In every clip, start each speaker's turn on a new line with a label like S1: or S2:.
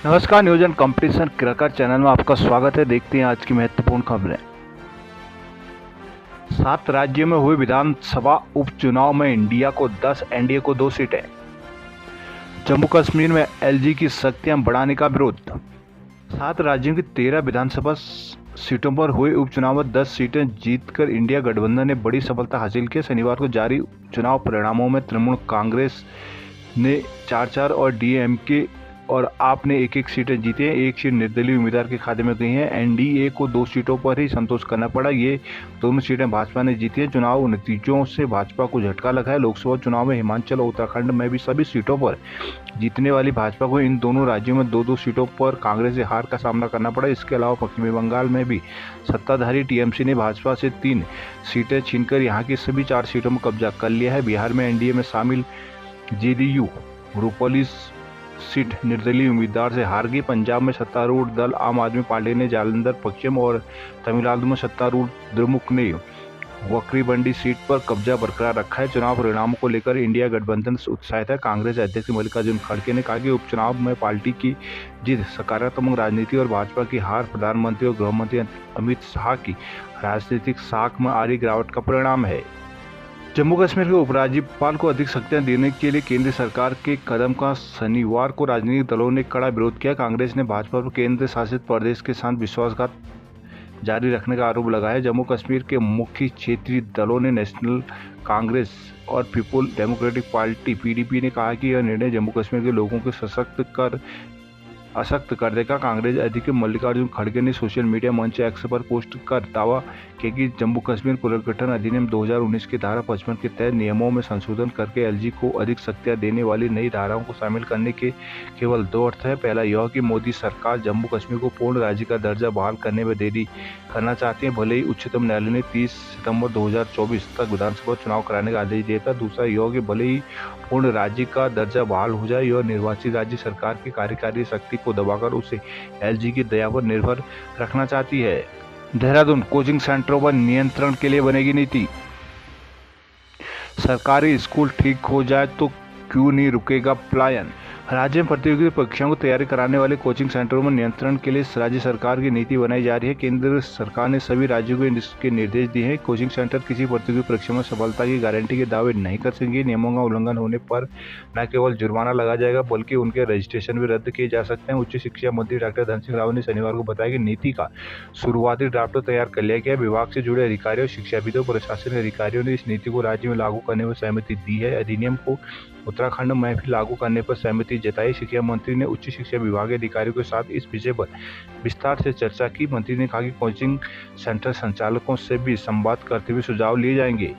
S1: नमस्कार, news and competition cricket channel में आपका स्वागत है। देखते हैं आज की महत्वपूर्ण खबरें। 7 राज्यों में हुए विधानसभा उपचुनाव में इंडिया को 10, एनडीए को 2 सीटें। जम्मू कश्मीर में एलजी की शक्तियां बढ़ाने का विरोध। 7 राज्यों की 13 विधानसभा सीटों पर हुए उपचुनाव में 10 सीटें जीतकर इंडिया गठबंधन ने बड़ी सफलता हासिल की। शनिवार को जारी चुनाव परिणामों में तृणमूल कांग्रेस ने 4-4 और डीएमके और आप ने 1-1 सीटें जीती हैं। एक सीट निर्दलीय उम्मीदवार के खाते में गई है। एनडीए को 2 सीटों पर ही संतोष करना पड़ा। ये दोनों सीटें भाजपा ने जीती हैं। चुनाव नतीजों से भाजपा को झटका लगा है। लोकसभा चुनाव में हिमाचल और उत्तराखंड में भी सभी सीटों पर जीतने वाली भाजपा को इन दोनों राज्यों में 2-2 सीटों पर कांग्रेस से हार का सामना करना पड़ा। इसके अलावा पश्चिमी बंगाल में भी सत्ताधारी टीएमसी ने भाजपा से 3 सीटें छीनकर यहाँ की सभी 4 सीटों में कब्जा कर लिया है। बिहार में एनडीए में शामिल जेडीयू रूपोली सीट निर्दलीय उम्मीदवार से हार गई। पंजाब में सत्तारूढ़ दल आम आदमी पार्टी ने जालंधर पश्चिम और तमिलनाडु में सत्तारूढ़ द्रमुक ने वक्रीबंडी सीट पर कब्जा बरकरार रखा है। चुनाव परिणामों को लेकर इंडिया गठबंधन उत्साहित है। कांग्रेस अध्यक्ष मल्लिकार्जुन खड़गे ने कहा कि उपचुनाव में पार्टी की जीत सकारात्मक राजनीति और भाजपा की हार प्रधानमंत्री और गृहमंत्री अमित शाह की राजनीतिक साख में आ रही गिरावट का परिणाम है। जम्मू कश्मीर के उपराज्यपाल को अधिक शक्तियां देने के लिए केंद्र सरकार के कदम का शनिवार को राजनीतिक दलों ने कड़ा विरोध किया। कांग्रेस ने भाजपा पर केंद्र शासित प्रदेश के साथ विश्वासघात जारी रखने का आरोप लगाया। जम्मू कश्मीर के मुख्य क्षेत्रीय दलों ने नेशनल कांग्रेस और पीपुल डेमोक्रेटिक पार्टी पीडीपी ने कहा कि यह निर्णय जम्मू कश्मीर के लोगों को अशक्त कर देगा। कांग्रेस अध्यक्ष मल्लिकार्जुन खड़गे ने सोशल मीडिया मंच एक्स पर पोस्ट कर दावा किया कि जम्मू कश्मीर पुनर्गठन अधिनियम 2019 की धारा 55 के तहत नियमों में संशोधन करके एलजी को अधिक शक्तियां देने वाली नई धाराओं को शामिल करने के केवल 2 अर्थ है। पहला यह कि मोदी सरकार जम्मू कश्मीर को पूर्ण राज्य का दर्जा बहाल करने में देरी करना चाहती है, भले ही उच्चतम न्यायालय ने 30 सितंबर 2024 तक विधानसभा चुनाव कराने का आदेश दिया था। दूसरा यह कि भले ही पूर्ण राज्य का दर्जा बहाल हो जाए, यह निर्वाचित राज्य सरकार की कार्यकारी शक्ति को दबाकर उसे एलजी की दया पर निर्भर रखना चाहती है। देहरादून कोचिंग सेंटरों पर नियंत्रण के लिए बनेगी नीति। सरकारी स्कूल ठीक हो जाए तो क्यों नहीं रुकेगा पलायन। राज्य में प्रतियोगी परीक्षाओं की तैयारी कराने वाले कोचिंग सेंटरों में नियंत्रण के लिए राज्य सरकार की नीति बनाई जा रही है। केंद्र सरकार ने सभी राज्यों को इसके निर्देश दिए हैं। कोचिंग सेंटर किसी प्रतियोगी परीक्षा में सफलता की गारंटी के दावे नहीं कर सकेंगे। नियमों का उल्लंघन होने पर न केवल जुर्माना लगा जाएगा बल्कि उनके रजिस्ट्रेशन भी रद्द किए जा सकते हैं। उच्च शिक्षा मंत्री डॉक्टर धन सिंह रावत ने शनिवार को बताया कि नीति का शुरुआती ड्राफ्ट तैयार कर लिया गया। विभाग से जुड़े अधिकारियों, शिक्षाविदों, प्रशासनिक अधिकारियों ने इस नीति को राज्य में लागू करने में सहमति दी है। अधिनियम को उत्तराखंड में भी लागू करने पर सहमति जताई। शिक्षा मंत्री ने उच्च शिक्षा विभाग के अधिकारियों के साथ इस विषय पर विस्तार से चर्चा की। मंत्री ने कहा कि कोचिंग सेंटर संचालकों से भी संवाद करते हुए सुझाव लिए जाएंगे।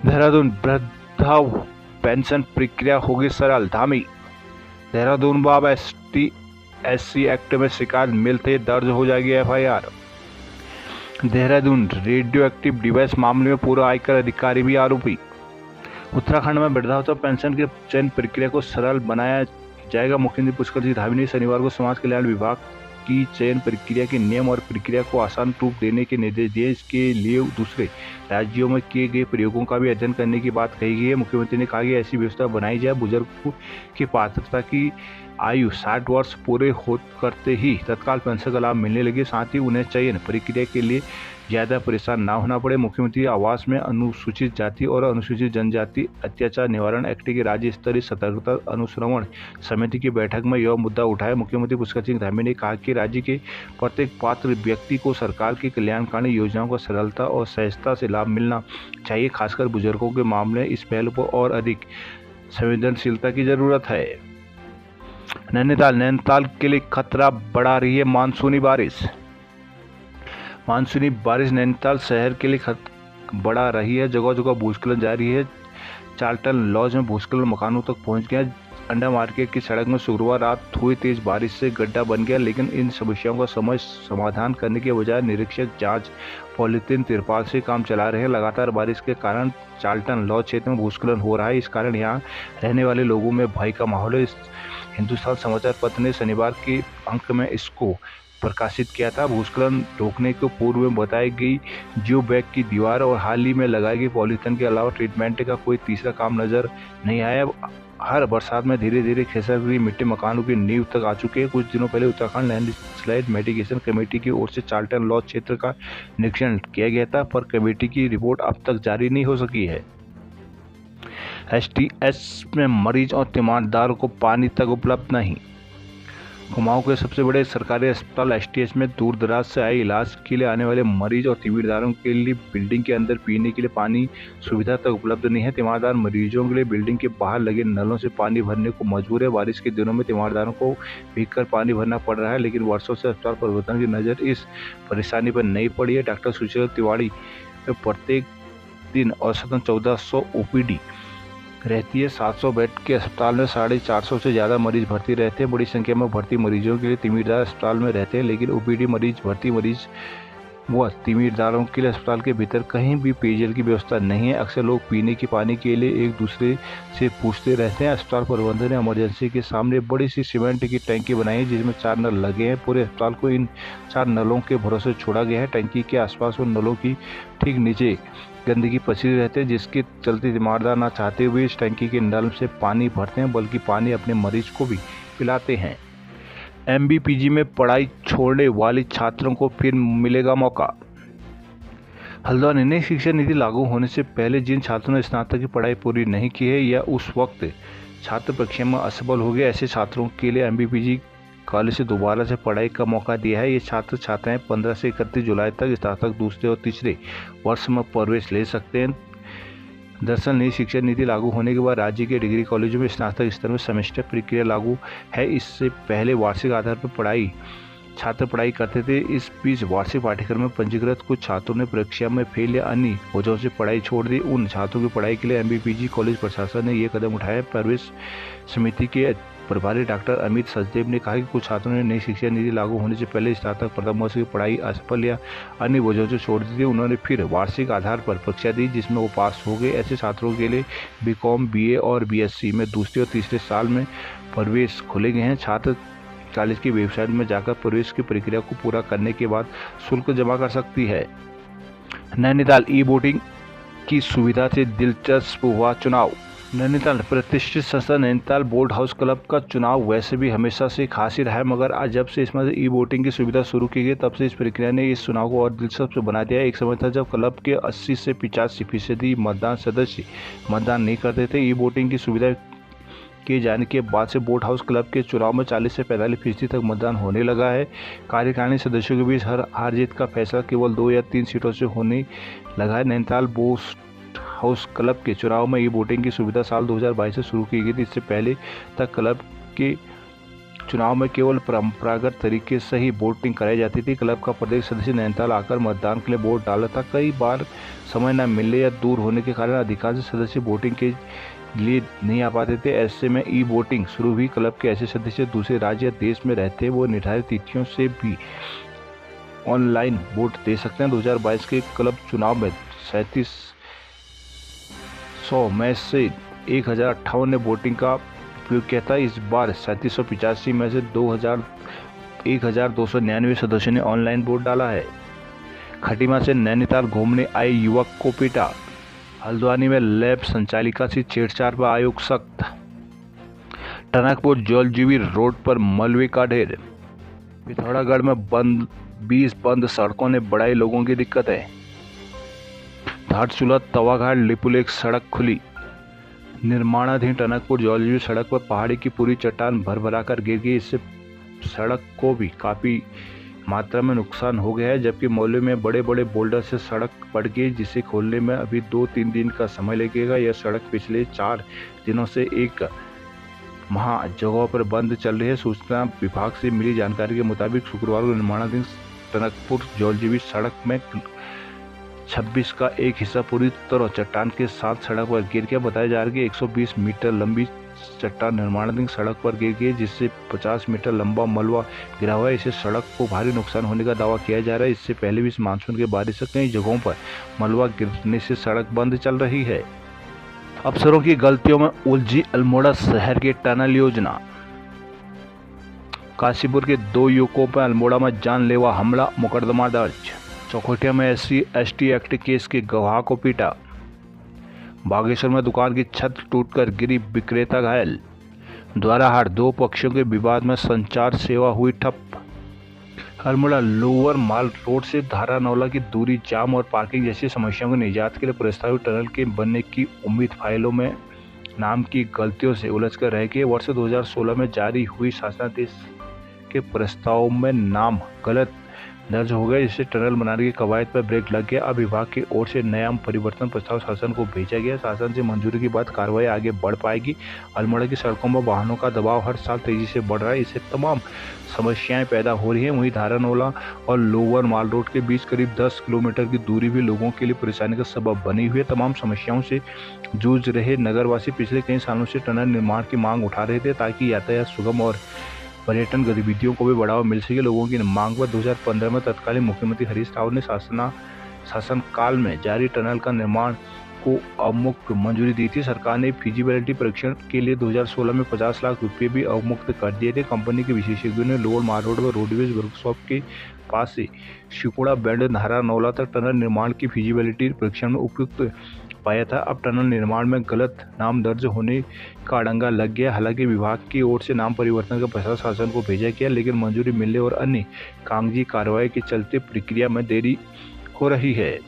S1: देहरादून वृद्धा पेंशन प्रक्रिया होगी सरल, धामी। देहरादून में अब ST/SC एक्ट में शिकायत मिलते दर्ज हो जाएगी FIR। Dehradun radio active device मामले में पूर्व आयकर अधिकारी भी आरोपी। उत्तराखंड में वृद्धावस्था पेंशन की चयन प्रक्रिया को सरल बनाया जाएगा। मुख्यमंत्री पुष्कर सिंह धामी ने शनिवार को समाज कल्याण विभाग की चयन प्रक्रिया के नियम और प्रक्रिया को आसान रूप देने के निर्देश दिए। इसके लिए दूसरे राज्यों में किए गए प्रयोगों का भी अध्ययन करने की बात कही गई है। मुख्यमंत्री ने कहा कि ऐसी व्यवस्था बनाई जाए बुजुर्गों की पात्रता की आयु 60 वर्ष पूरे हो करते ही तत्काल पेंशन का लाभ मिलने लगे। साथ ही उन्हें चयन प्रक्रिया के लिए ज़्यादा परेशान ना होना पड़े। मुख्यमंत्री आवास में अनुसूचित जाति और अनुसूचित जनजाति अत्याचार निवारण एक्ट की राज्य स्तरीय सतर्कता अनुश्रवण समिति की बैठक में यह मुद्दा उठाया। मुख्यमंत्री पुष्कर सिंह धामी ने कहा कि राज्य के प्रत्येक पात्र व्यक्ति को सरकार की कल्याणकारी योजनाओं का सरलता और सहजता से लाभ मिलना चाहिए। खासकर बुजुर्गों के मामले इस पहलू पर और अधिक संवेदनशीलता की जरूरत है। नैनीताल के लिए खतरा बढ़ा रही है मानसूनी बारिश। मानसूनी बारिश नैनीताल शहर के लिए बढ़ा रही है। जगह जगह भूस्खलन जारी है। चार्ल्टन लॉज में भूस्खलन मकानों तक पहुंच गया। अंडा मार्केट की सड़क में शुक्रवार रात हुई तेज बारिश से गड्ढा बन गया, लेकिन इन समस्याओं का समाधान करने के बजाय निरीक्षक जांच पॉलीथीन तिरपाल से काम चला रहे हैं। लगातार बारिश के कारण चार्ल्टन लॉज क्षेत्र में भूस्खलन हो रहा है। इस कारण यहाँ रहने वाले लोगों में भय का माहौल है। हिंदुस्तान समाचार पत्र ने शनिवार के अंक में इसको प्रकाशित किया था। भूस्खलन रोकने को पूर्व में बताई गई जियो बैग की दीवार और हाल ही में लगाई गई पॉलीथिन के अलावा ट्रीटमेंट का कोई तीसरा काम नजर नहीं आया। हर बरसात में धीरे धीरे खिसक रही मिट्टी मकानों की नींव तक आ चुकी है। कुछ दिनों पहले उत्तराखंड लैंडस्लाइड मिटिगेशन कमेटी की ओर से चार्ल्टन लॉज क्षेत्र का निरीक्षण किया गया था, पर कमेटी की रिपोर्ट अब तक जारी नहीं हो सकी है। STS में मरीज और तीमारदारों को पानी तक उपलब्ध नहीं। कुमाऊं के सबसे बड़े सरकारी अस्पताल STS में दूर दराज से आए इलाज के लिए आने वाले मरीज और तीमारदारों के लिए बिल्डिंग के अंदर पीने के लिए पानी सुविधा तक उपलब्ध नहीं है। तीमारदार मरीजों के लिए बिल्डिंग के बाहर लगे नलों से पानी भरने को मजबूर है। बारिश के दिनों में तीमारदारों को भीगकर पानी भरना पड़ रहा है, लेकिन वर्षों से अस्पताल प्रबंधन की नज़र इस परेशानी पर नहीं पड़ी है। डॉक्टर सुशील तिवारी में प्रत्येक दिन औसतन 1400 OPD रहती है। 700 बेड के अस्पताल में 450 से ज़्यादा मरीज भर्ती रहते हैं। बड़ी संख्या में भर्ती मरीजों के लिए तीमारदार अस्पताल में रहते हैं, लेकिन OPD भर्ती मरीज व तीमारदारों के लिए अस्पताल के भीतर कहीं भी पेयजल की व्यवस्था नहीं है। अक्सर लोग पीने के पानी के लिए एक दूसरे से पूछते रहते हैं। अस्पताल प्रबंधन ने इमरजेंसी के सामने बड़ी सी सीमेंट की टंकी बनाई है, जिसमें 4 नल लगे हैं। पूरे अस्पताल को इन 4 नलों के भरोसे छोड़ा गया है। टंकी के आसपास और नलों की ठीक नीचे गंदगी पसरी रहती है, जिसके चलते तीमारदार ना चाहते हुए इस टंकी के नल से पानी भरते हैं, बल्कि पानी अपने मरीज को भी पिलाते हैं। MBPG में पढ़ाई छोड़ने वाले छात्रों को फिर मिलेगा मौका। हल्द्वानी नई शिक्षा नीति लागू होने से पहले जिन छात्रों ने स्नातक की पढ़ाई पूरी नहीं की है या उस वक्त छात्र परीक्षा में असफल हो गए, ऐसे छात्रों के लिए MBPG कॉलेज से दोबारा से पढ़ाई का मौका दिया है। ये छात्र छात्राएं 15 से 31 जुलाई तक स्नातक दूसरे और तीसरे वर्ष में प्रवेश ले सकते हैं। दरअसल नई शिक्षा नीति लागू होने के बाद राज्य के डिग्री कॉलेजों में स्नातक स्तर में सेमेस्टर प्रक्रिया लागू है। इससे पहले वार्षिक आधार पर छात्र पढ़ाई करते थे। इस बीच वार्षिक पाठ्यक्रम में पंजीकृत कुछ छात्रों ने परीक्षा में फेल या अन्य वजहों से पढ़ाई छोड़ दी। उन छात्रों की पढ़ाई के लिए MBPG कॉलेज प्रशासन ने ये कदम उठाया। प्रवेश समिति के प्रभारी डॉक्टर अमित सचदेव ने कहा कि कुछ छात्रों ने नई शिक्षा नीति लागू होने से पहले स्नातक प्रथम वर्ष की पढ़ाई असफल या अन्य वजहों से छोड़ दी थी। उन्होंने फिर वार्षिक आधार पर परीक्षा दी, जिसमें वो पास हो गए। ऐसे छात्रों के लिए BCom, BA और BSc में दूसरे और तीसरे साल में प्रवेश खोले गए हैं। छात्र कॉलेज की वेबसाइट में जाकर प्रवेश की प्रक्रिया को पूरा करने के बाद शुल्क जमा कर सकती है। नैनीताल ई-वोटिंग की सुविधा से दिलचस्प हुआ चुनाव। नैनीताल प्रतिष्ठित संस्था नैनीताल बोर्ड हाउस क्लब का चुनाव वैसे भी हमेशा से खास ही रहा है, मगर आज जब से इसमें ई-वोटिंग की सुविधा शुरू की गई, तब से इस प्रक्रिया ने इस चुनाव को और दिलचस्प बना दिया। एक समय था जब क्लब के 80 से 85% मतदान सदस्य मतदान नहीं करते थे। ई-वोटिंग की सुविधा किए जाने के बाद से बोर्ड हाउस क्लब के चुनाव में 40 से 45% तक मतदान होने लगा है। कार्यकारिणी सदस्यों के बीच हार जीत का फैसला केवल 2 या 3 सीटों से होने लगा है। नैनीताल बोर्ड हाउस क्लब के चुनाव में ई-वोटिंग की सुविधा साल 2022 से शुरू की गई थी। इससे पहले तक क्लब के चुनाव में केवल परंपरागत तरीके से ही वोटिंग कराई जाती थी। क्लब का प्रत्येक सदस्य नैनीताल आकर मतदान के लिए वोट डाला था। कई बार समय न मिलने या दूर होने के कारण अधिकांश सदस्य वोटिंग के लिए नहीं आ पाते थे। ऐसे में ई-वोटिंग शुरू हुई। क्लब के ऐसे सदस्य दूसरे राज्य या देश में रहते वो निर्धारित तिथियों से भी ऑनलाइन वोट दे सकते हैं। 2022 के क्लब चुनाव में 3700 में से 1058 ने वोटिंग का उपयोग किया था। इस बार 3785 में से 1299 सदस्यों ने ऑनलाइन वोट डाला है। खटीमा से नैनीताल घूमने आए युवक को पीटा। हल्द्वानी में लैब संचालिका से छेड़छाड़ पर आयोग सख्त। टनकपुर जलजीवी रोड पर मलबे का ढेर। पिथौरागढ़ में 20 बंद सड़कों ने बढ़ाई लोगों की दिक्कतें। धारचूला तवाघाट लिपुलेख सड़क खुली। निर्माणाधीन टनकपुर जलजीवी सड़क पर पहाड़ी की पूरी चट्टान भर कर गिर गई। इससे सड़क को भी काफ़ी मात्रा में नुकसान हो गया है, जबकि मोहल्ले में बड़े बड़े बोल्डर से सड़क पड़ गई, जिसे खोलने में अभी 2-3 दिन का समय लगेगा। यह सड़क पिछले 4 दिनों से एक माह जगहों पर बंद चल रही है। सूचना विभाग से मिली जानकारी के मुताबिक शुक्रवार को निर्माणाधीन टनकपुर जलजीवी सड़क में 26 का एक हिस्सा पूरी तरह चट्टान के साथ सड़क पर गिर गया। बताया जा रहा है कि 120 मीटर लंबी चट्टान निर्माणाधीन सड़क पर गिर गई, जिससे 50 मीटर लंबा मलबा गिरा हुआ है। इससे सड़क को भारी नुकसान होने का दावा किया जा रहा है। इससे पहले भी इस मानसून के बारिश से कई जगहों पर मलबा गिरने से सड़क बंद चल रही है। अफसरों की गलतियों में उलझी अल्मोड़ा शहर की टनल योजना। काशीपुर के 2 युवकों पर अल्मोड़ा में जानलेवा हमला, मुकदमा दर्ज। चौखुटिया में SC/ST एक्ट केस के गवाह को पीटा। बागेश्वर में दुकान की छत टूटकर गिरी, विक्रेता घायल। द्वाराहाट 2 पक्षों के विवाद में संचार सेवा हुई ठप। अल्मोड़ा लोअर माल रोड से धारानौला की दूरी जाम और पार्किंग जैसी समस्याओं के निजात के लिए प्रस्तावित टनल के बनने की उम्मीद फाइलों में नाम की गलतियों से उलझकर रह गई। वर्ष 2016 में जारी हुई शासनादेश के प्रस्ताव में नाम गलत दर्ज हो गया, जिससे टनल बनाने की कवायद पर ब्रेक लग गया। अब विभाग की ओर से नाम परिवर्तन प्रस्ताव शासन को भेजा गया। शासन से मंजूरी के बाद कार्रवाई आगे बढ़ पाएगी। अल्मोड़ा की सड़कों में वाहनों का दबाव हर साल तेजी से बढ़ रहा है, इससे तमाम समस्याएं पैदा हो रही हैं। वहीं धारानौला और लोअर माल रोड के बीच करीब 10 किलोमीटर की दूरी भी लोगों के लिए परेशानी का सबब बनी हुई है। तमाम समस्याओं से जूझ रहे नगरवासी पिछले कई सालों से टनल निर्माण की मांग उठा रहे थे, ताकि यातायात सुगम और पर्यटन गतिविधियों को भी बढ़ावा मिल सके। लोगों की मांग पर 2015 में तत्कालीन मुख्यमंत्री हरीश रावत ने शासनकाल में जारी टनल का निर्माण को अवमुक्त मंजूरी दी थी। सरकार ने फिजिबिलिटी परीक्षण के लिए 2016 में 50 लाख रुपए भी अवमुक्त कर दिए थे। कंपनी के विशेषज्ञों ने लोअर माल रोड व रोडवेज वर्कशॉप के पास से शिकोड़ा बैंड धारानौला तक टनल निर्माण की फिजिबिलिटी परीक्षण में उपयुक्त पाया था। अब टनल निर्माण में गलत नाम दर्ज होने का अड़ंगा लग गया। हालांकि विभाग की ओर से नाम परिवर्तन का प्रस्ताव शासन को भेजा गया, लेकिन मंजूरी मिलने और अन्य कागजी कार्रवाई के चलते प्रक्रिया में देरी हो रही है।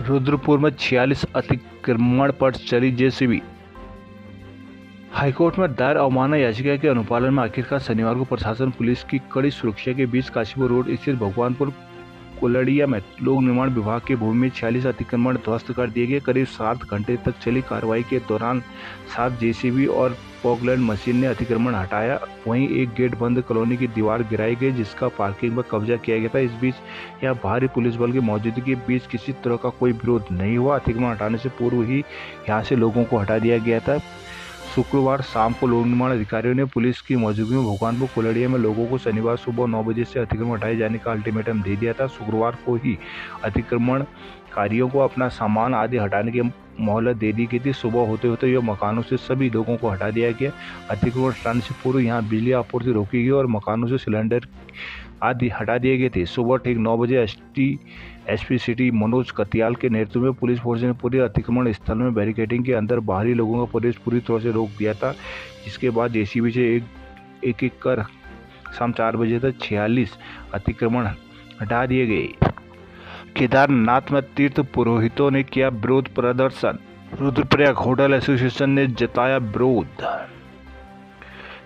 S1: रुद्रपुर में 46 अतिक्रमण पर चली JCB। हाईकोर्ट में दायर अवमानना याचिका के अनुपालन में आखिरकार शनिवार को प्रशासन पुलिस की कड़ी सुरक्षा के बीच काशीपुर रोड स्थित भगवानपुर कुलड़िया में लोक निर्माण विभाग की भूमि में 46 अतिक्रमण ध्वस्त कर दिए गए। करीब 7 घंटे तक चली कार्रवाई के दौरान 7 JCB और पॉकलैंड मशीन ने अतिक्रमण हटाया। वहीं एक गेट बंद कॉलोनी की दीवार गिराई गई, जिसका पार्किंग पर कब्जा किया गया था। इस बीच यहां भारी पुलिस बल की मौजूदगी के बीच किसी तरह का कोई विरोध नहीं हुआ। अतिक्रमण हटाने से पूर्व ही यहां से लोगों को हटा दिया गया था। शुक्रवार शाम को लोक निर्माण अधिकारियों ने पुलिस की मौजूदगी में भगवानपुर कुलड़िया में लोगों को शनिवार सुबह 9 बजे से अतिक्रमण हटाए जाने का अल्टीमेटम दे दिया था। शुक्रवार को ही अतिक्रमणकारियों को अपना सामान आदि हटाने की मोहलत दे दी गई थी। सुबह होते होते यह मकानों से सभी लोगों को हटा दिया गया। अतिक्रमण हटाने से पूर्व यहां बिजली आपूर्ति रोकी गई और मकानों से सिलेंडर आदि हटा दिए गए थे। सुबह ठीक 9 बजे SP सिटी मनोज कतियाल के नेतृत्व में पुलिस फोर्स ने पूरे अतिक्रमण स्थल में बैरिकेडिंग के अंदर बाहरी लोगों का प्रवेश पूरी तरह से रोक दिया था, जिसके बाद JCB से एक कर शाम 4 बजे तक 46 अतिक्रमण हटा दिए गए। केदारनाथ में तीर्थ पुरोहितों ने किया विरोध प्रदर्शन। रुद्रप्रयाग होटल एसोसिएशन ने जताया विरोध।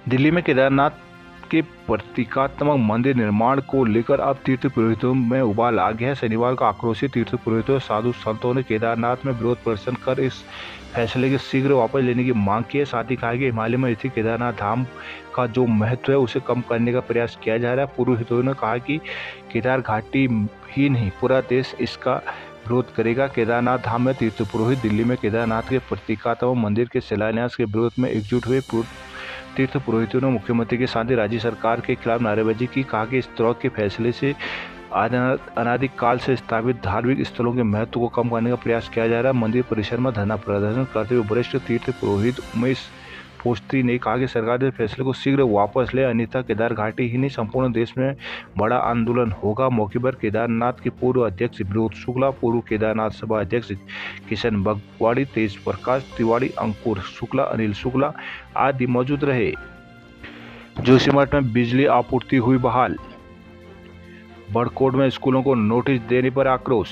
S1: दिल्ली में केदारनाथ के प्रतीकात्मक मंदिर निर्माण को लेकर अब तीर्थ पुरोहितों में उबाल आ गया है। शनिवार को आक्रोशित तीर्थ पुरोहितों और साधु संतों ने केदारनाथ में विरोध प्रदर्शन कर इस फैसले के शीघ्र वापस लेने की मांग की है। साथ ही कहा कि हिमालय में स्थित केदारनाथ धाम का जो महत्व है उसे कम करने का प्रयास किया जा रहा है। पुरोहितों ने कहा कि केदार घाटी ही नहीं, पूरा देश इसका विरोध करेगा। केदारनाथ धाम में तीर्थ पुरोहित दिल्ली में केदारनाथ के प्रतीकात्मक मंदिर के शिलान्यास के विरोध में एकजुट हुए। तीर्थ पुरोहितों ने मुख्यमंत्री के साथ ही राज्य सरकार के खिलाफ नारेबाजी की। कहा कि इस तरह के फैसले से अनादिकाल से स्थापित धार्मिक स्थलों के महत्व को कम करने का प्रयास किया जा रहा है। मंदिर परिसर में धरना प्रदर्शन करते हुए वरिष्ठ तीर्थ पुरोहित उमेश पोस्त्री ने कहा कि सरकार इस फैसले को शीघ्र वापस ले, अन्यथा केदार घाटी ही नहीं संपूर्ण देश में बड़ा आंदोलन होगा। मौके पर केदारनाथ के पूर्व अध्यक्ष विनोद शुक्ला, पूर्व केदारनाथ सभा अध्यक्ष किशन बगवाड़ी, तेज प्रकाश तिवारी, अंकुर शुक्ला, अनिल शुक्ला आदि मौजूद रहे। जोशीमठ में बिजली आपूर्ति हुई बहाल। बड़कोट में स्कूलों को नोटिस देने पर आक्रोश।